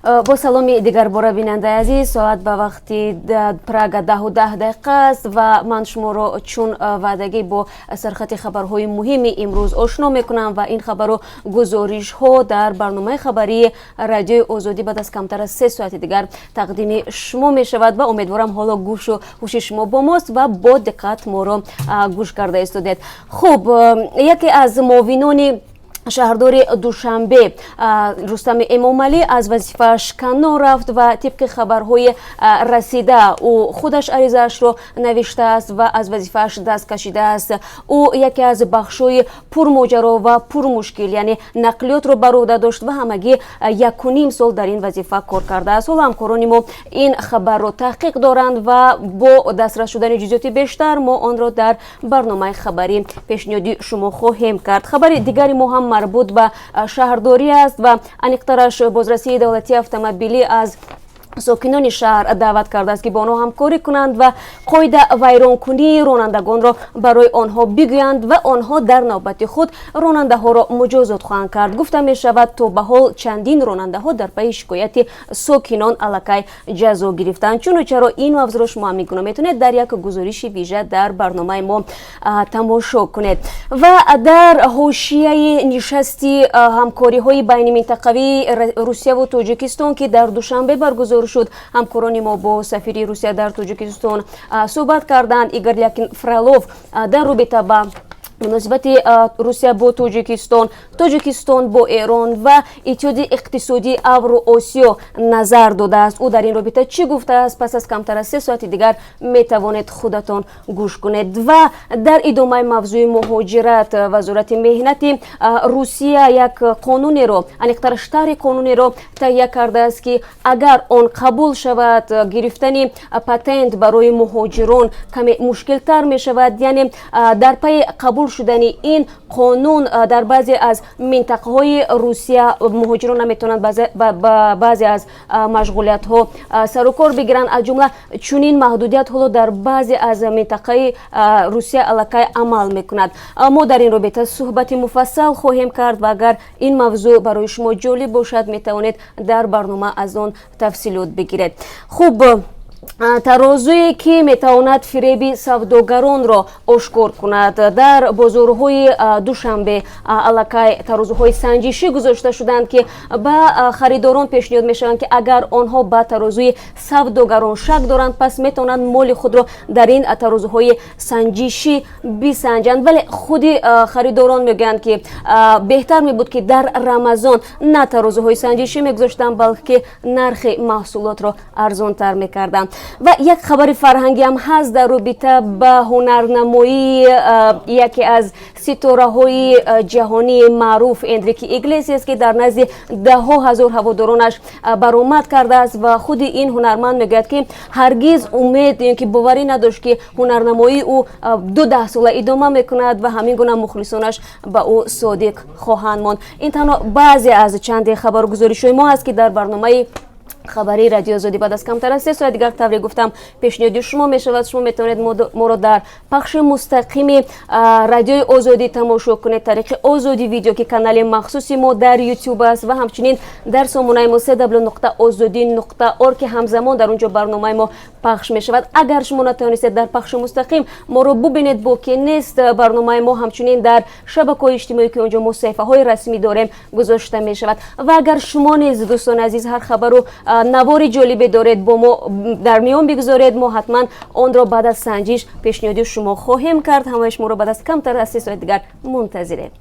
با سلامی دیگر باره بیننده عزیز، ساعت به وقتی پراگ 10:10 است و من شما را چون وعدگی با سرخط خبرهای مهمی امروز آشنا میکنم و این خبر و گزارش ها در برنامه خبری رادیوی آزادی بعد از کمتر از 3 ساعت دیگر تقدیم شما می شود و امیدوارم حالا گوش و هوش شما با ماست و با دقت ما را گوش کرده استودید. خب، یکی از معاونان شهردار دوشنبه رستم امامعلی از وظیفه‌اش کنار رفت و طبق خبرهای رسیده او خودش عریضه‌اش را نوشته است و از وظیفه‌اش دست کشیده است. او یکی از بخش‌های پرماجرا و پرمشکل یعنی نقلیات را بر عهده داشت و همگی 1.5 سال در این وظیفه کار کرده است. حالا همکاران ما این خبر را تحقیق دارند و با دسترس شدن جزئیات بیشتر ما آن را در برنامه خبری پیشنهادی شما خواهیم کرد. خبر دیگری ما هم مربوط به شهرداری است و انیقترش بازرسی دولتی اتومبیلی از ساکنان شهر دعوت کرده است که با آنها همکاری کنند و قید ویرانکنی رانندگان را برای آنها بگویند و آنها در نوبت خود راننده ها را مجازات خواهند کرد. گفته می شود تا به حال چندین راننده ها در پی شکایت ساکنان الکی جزا گرفتند. چون و چرا این موضوع را شما میگم میتونید در یک گزارش ویژه در برنامه ما تماشا کنید. و در حاشیه نشستی همکاری های بین منطقوی روسیه و تاجیکستان که در دوشنبه برگزار شد، همکاران ما با سفیر روسیه در تاجیکستان صحبت کردند. ایگور فرالوف در رابطه با مناسبت روسیه با تاجیکستان با ایران و اتحاد اقتصادی اورو آسیا نظر داده است. او در این رابطه چی گفته است؟ پس از کمتر از 3 ساعت دیگر می توانید خودتان گوش کنید. و در ادامه موضوع مهاجرت، وزارت مهنت روسیه یک قانونی را انیقترشتر قانونی را تهیه کرده است که اگر آن قبول شود گرفتن پتنت برای مهاجران کمی مشکل تر می شود. یعنی در پی قبول شدن این قانون در بعضی از منطقه های روسیه مهاجران نمیتونند بعضی از مشغولیت ها سر و کار بگیرن. از جمله چنین محدودیت حالا در بعضی از منطقه روسیه الکی عمل میکند. ما در این رابطه صحبت مفصل خواهیم کرد و اگر این موضوع برای شما جالب باشد میتوانید در برنامه از آن تفصیلات بگیرید. خوب، ترازویی که میتواند فریب سوداگران را آشکار کند. در بازارهای دوشنبه الکی ترازوهای سنجشی گذاشته شدند که به خریداران پیشنهاد میشوند که اگر آنها به ترازوی سوداگران شک دارند پس میتوانند مال خود را در این ترازوهای سنجشی بسنجند. ولی خودی خریداران میگویند که بهتر میبود که در رمضان نه ترازوهای سنجشی میگذاشتند بلکه نرخ محصولات را ارزان تر میکردند. و یک خبر فرهنگی هم هست در رابطه به هنرنمایی یکی از ستاره های جهانی معروف اندریکی ایگلیسیاس که در نزد 10,000 هوادارانش برآمد کرده است و خود این هنرمند میگوید که هرگز امید که باوری نداشت که هنرنمایی او 12 ساله ادامه میکند و همین گونه مخلصانش به او صادق خواهند ماند. این تنها بعضی از چند خبرگزاری ما است که در برنامه خبری رادیو آزادی بعد از کمتر از 3 ساعت دیگر طوری گفتم پیشنهاد شما می شود. شما میتونید ما را در پخش مستقیم رادیو آزادی تماشا کنید طریق آزادی ویدیو که کانال مخصوصی ما در یوتیوب است و همچنین در سامانه ما www.azadi.org که همزمان در اونجا برنامه ما پخش می شود. اگر شما نتوانستید در پخش مستقیم ما را ببینید با که نیست، برنامه ما همچنین در شبکه‌های اجتماعی که اونجا ما صفحه های رسمی داریم گذاشته می شود. و اگر شما نیز دوستان عزیز هر خبر رو نواری جالبی دارید با ما در میان بگذارید، ما حتما آن را بعد از سنجش پیشنهاد شما خواهیم کرد. همه شما را بعد از کمتر از 3 ساعت دیگر منتظریم.